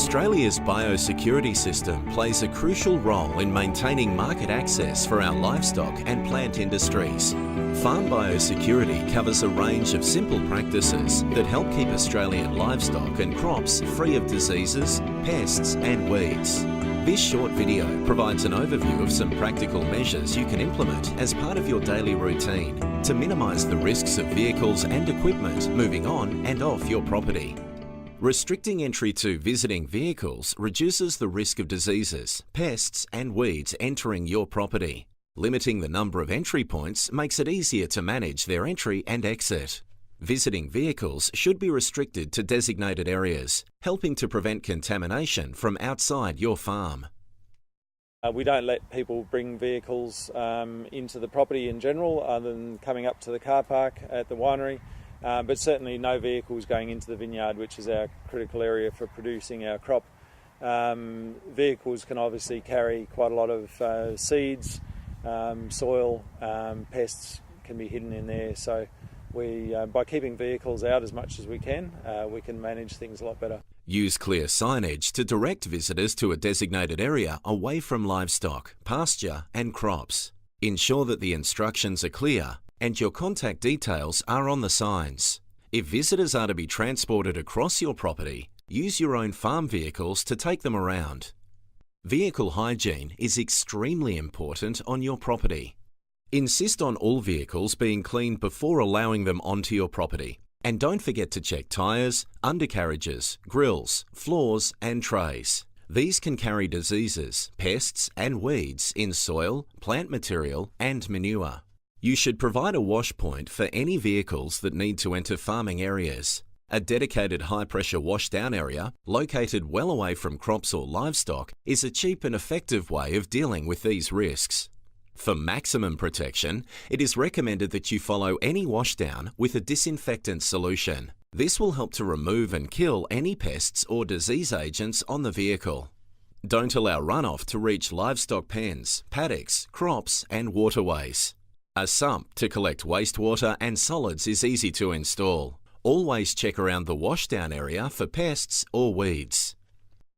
Australia's biosecurity system plays a crucial role in maintaining market access for our livestock and plant industries. FarmBiosecurity covers a range of simple practices that help keep Australian livestock and crops free of diseases, pests and weeds. This short video provides an overview of some practical measures you can implement as part of your daily routine to minimise the risks of vehicles and equipment moving on and off your property. Restricting entry to visiting vehicles reduces the risk of diseases, pests and weeds entering your property. Limiting the number of entry points makes it easier to manage their entry and exit. Visiting vehicles should be restricted to designated areas, helping to prevent contamination from outside your farm. We don't let people bring vehicles into the property in general, other than coming up to the car park at the winery. But certainly no vehicles going into the vineyard, which is our critical area for producing our crop. Vehicles can obviously carry quite a lot of seeds, soil, pests can be hidden in there. So by keeping vehicles out as much as we can manage things a lot better. Use clear signage to direct visitors to a designated area away from livestock, pasture and crops. Ensure that the instructions are clear and your contact details are on the signs. If visitors are to be transported across your property, use your own farm vehicles to take them around. Vehicle hygiene is extremely important on your property. Insist on all vehicles being cleaned before allowing them onto your property. And don't forget to check tyres, undercarriages, grills, floors and trays. These can carry diseases, pests and weeds in soil, plant material and manure. You should provide a wash point for any vehicles that need to enter farming areas. A dedicated high-pressure washdown area, located well away from crops or livestock, is a cheap and effective way of dealing with these risks. For maximum protection, it is recommended that you follow any washdown with a disinfectant solution. This will help to remove and kill any pests or disease agents on the vehicle. Don't allow runoff to reach livestock pens, paddocks, crops and waterways. A sump to collect wastewater and solids is easy to install. Always check around the washdown area for pests or weeds.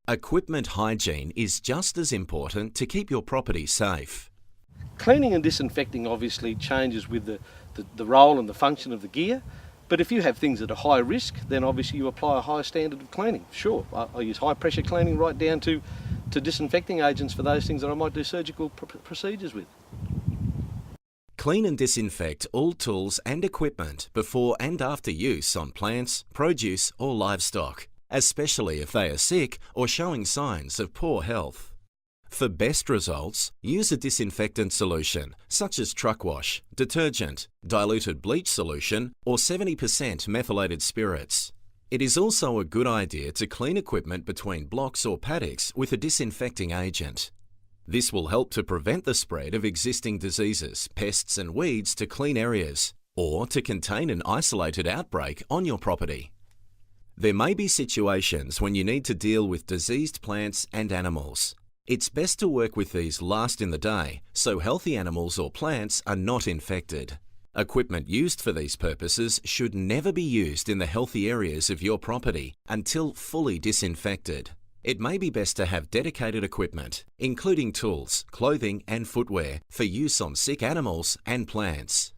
Equipment hygiene is just as important to keep your property safe. Cleaning and disinfecting obviously changes with the role and the function of the gear, but if you have things that are high risk, then obviously you apply a high standard of cleaning. Sure, I use high pressure cleaning right down to disinfecting agents for those things that I might do surgical procedures with. Clean and disinfect all tools and equipment before and after use on plants, produce or livestock, especially if they are sick or showing signs of poor health. For best results, use a disinfectant solution such as truck wash, detergent, diluted bleach solution or 70% methylated spirits. It is also a good idea to clean equipment between blocks or paddocks with a disinfecting agent. This will help to prevent the spread of existing diseases, pests and weeds to clean areas, or to contain an isolated outbreak on your property. There may be situations when you need to deal with diseased plants and animals. It's best to work with these last in the day so healthy animals or plants are not infected. Equipment used for these purposes should never be used in the healthy areas of your property until fully disinfected. It may be best to have dedicated equipment, including tools, clothing and footwear, for use on sick animals and plants.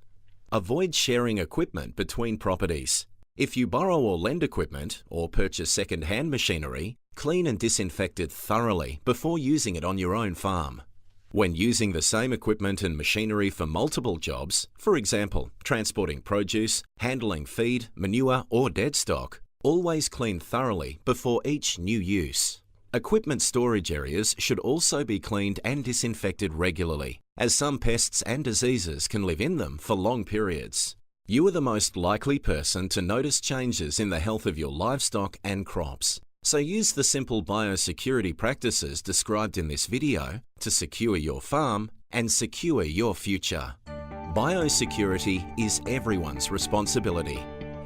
Avoid sharing equipment between properties. If you borrow or lend equipment or purchase second-hand machinery, clean and disinfect it thoroughly before using it on your own farm. When using the same equipment and machinery for multiple jobs, for example, transporting produce, handling feed, manure or dead stock, always clean thoroughly before each new use. Equipment storage areas should also be cleaned and disinfected regularly, as some pests and diseases can live in them for long periods. You are the most likely person to notice changes in the health of your livestock and crops, so use the simple biosecurity practices described in this video to secure your farm and secure your future. Biosecurity is everyone's responsibility.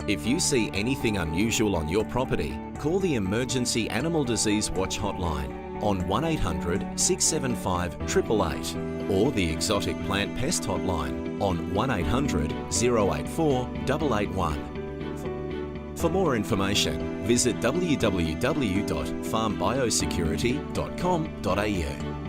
If you see anything unusual on your property, call the Emergency Animal Disease Watch hotline on 1-800-675-888 or the Exotic Plant Pest hotline on 1-800-084-881. For more information, visit www.farmbiosecurity.com.au.